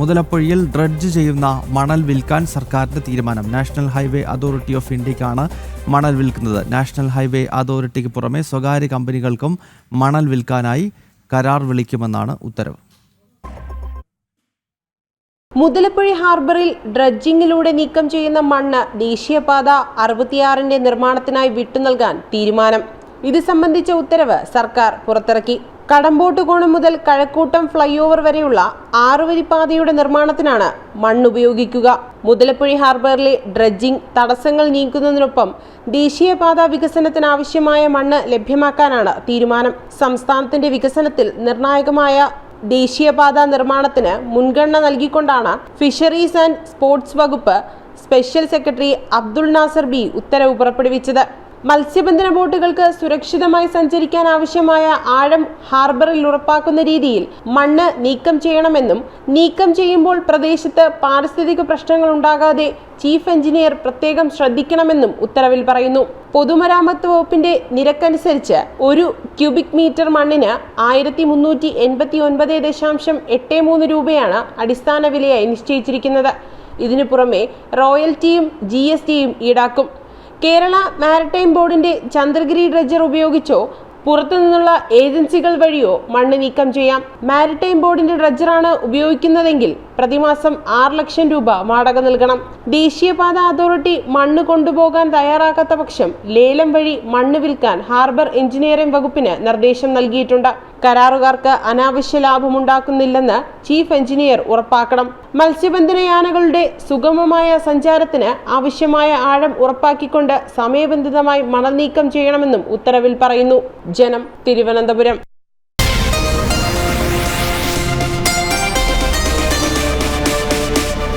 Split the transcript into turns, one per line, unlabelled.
മുതലപ്പൊഴിയിൽ dredge ചെയ്യുന്ന മണൽ വിൽക്കാൻ സർക്കാരിന്റെ തീരുമാനം. നാഷണൽ ഹൈവേ അതോറിറ്റി ഓഫ് ഇന്ത്യക്കാണ് മണൽ വിൽക്കുന്നത്. നാഷണൽ ഹൈവേ അതോറിറ്റിക്ക് പുറമെ സ്വകാര്യ കമ്പനികൾക്കും മണൽ വിൽക്കാനായി കരാർ വിളിക്കുമെന്നാണ് ഉത്തരവ്.
മുതലപ്പൊഴി ഹാർബറിൽ ഡ്രഡ്ജിങ്ങിലൂടെ നീക്കം ചെയ്യുന്ന മണ്ണ് ദേശീയപാത 66 നിർമ്മാണത്തിനായി വിട്ടുനൽകാൻ തീരുമാനം. ഇത് സംബന്ധിച്ച ഉത്തരവ് സർക്കാർ പുറത്തിറക്കി. കടമ്പോട്ടുകോണം മുതൽ കഴക്കൂട്ടം ഫ്ലൈ ഓവർ വരെയുള്ള 6 വരിപ്പാതയുടെ നിർമ്മാണത്തിനാണ് മണ്ണ് ഉപയോഗിക്കുക. മുതലപ്പൊഴി ഹാർബറിലെ ഡ്രഡ്ജിംഗ് തടസ്സങ്ങൾ നീക്കുന്നതിനൊപ്പം ദേശീയപാത വികസനത്തിനാവശ്യമായ മണ്ണ് ലഭ്യമാക്കാനാണ് തീരുമാനം. സംസ്ഥാനത്തിന്റെ വികസനത്തിൽ നിർണായകമായ ദേശീയപാത നിർമ്മാണത്തിന് മുൻഗണന നൽകിക്കൊണ്ടാണ് ഫിഷറീസ് ആൻഡ് സ്പോർട്സ് വകുപ്പ് special secretary Abdul Nasar B ഉത്തരവ് പുറപ്പെടുവിച്ചത്. മത്സ്യബന്ധന ബോട്ടുകൾക്ക് സുരക്ഷിതമായി സഞ്ചരിക്കാൻ ആവശ്യമായ ആഴം ഹാർബറിൽ ഉറപ്പാക്കുന്ന രീതിയിൽ മണ്ണ് നീക്കം ചെയ്യണമെന്നും നീക്കം ചെയ്യുമ്പോൾ പ്രദേശത്ത് പാരിസ്ഥിതിക പ്രശ്നങ്ങൾ ഉണ്ടാകാതെ ചീഫ് എഞ്ചിനീയർ പ്രത്യേകം ശ്രദ്ധിക്കണമെന്നും ഉത്തരവിൽ പറയുന്നു. പൊതുമരാമത്ത് വകുപ്പിന്റെ നിരക്കനുസരിച്ച് 1 ക്യൂബിക് മീറ്റർ മണ്ണിന് 1389.83 രൂപയാണ് അടിസ്ഥാന വിലയായി നിശ്ചയിച്ചിരിക്കുന്നത്. ഇതിനു പുറമെ റോയൽറ്റിയും GSTയും ഈടാക്കും. കേരള മാരിടൈം ബോർഡിന്റെ ചന്ദ്രഗിരി ഡ്രഡ്ജർ ഉപയോഗിച്ചോ പുറത്തുനിന്നുള്ള ഏജൻസികൾ വഴിയോ മണ്ണ് നീക്കം ചെയ്യാം. മാരിടൈം ബോർഡിന്റെ ഡ്രഡ്ജറാണ് ഉപയോഗിക്കുന്നതെങ്കിൽ പ്രതിമാസം 6 ലക്ഷം രൂപ വാടക നൽകണം. ദേശീയപാത അതോറിറ്റി മണ്ണ് കൊണ്ടുപോകാൻ തയ്യാറാക്കാത്ത പക്ഷം ലേലം വഴി മണ്ണ് വിൽക്കാൻ ഹാർബർ എഞ്ചിനീയറിംഗ് വകുപ്പിന് നിർദ്ദേശം നൽകിയിട്ടുണ്ട്. കരാറുകാർക്ക് അനാവശ്യ ലാഭമുണ്ടാക്കുന്നില്ലെന്ന് ചീഫ് എഞ്ചിനീയർ ഉറപ്പാക്കണം. മത്സ്യബന്ധനയാനകളുടെ സുഗമമായ സഞ്ചാരത്തിന് ആവശ്യമായ ആഴം ഉറപ്പാക്കിക്കൊണ്ട് സമയബന്ധിതമായി മണൽ നീക്കം ചെയ്യണമെന്നും ഉത്തരവിൽ പറയുന്നു. ജനം, തിരുവനന്തപുരം.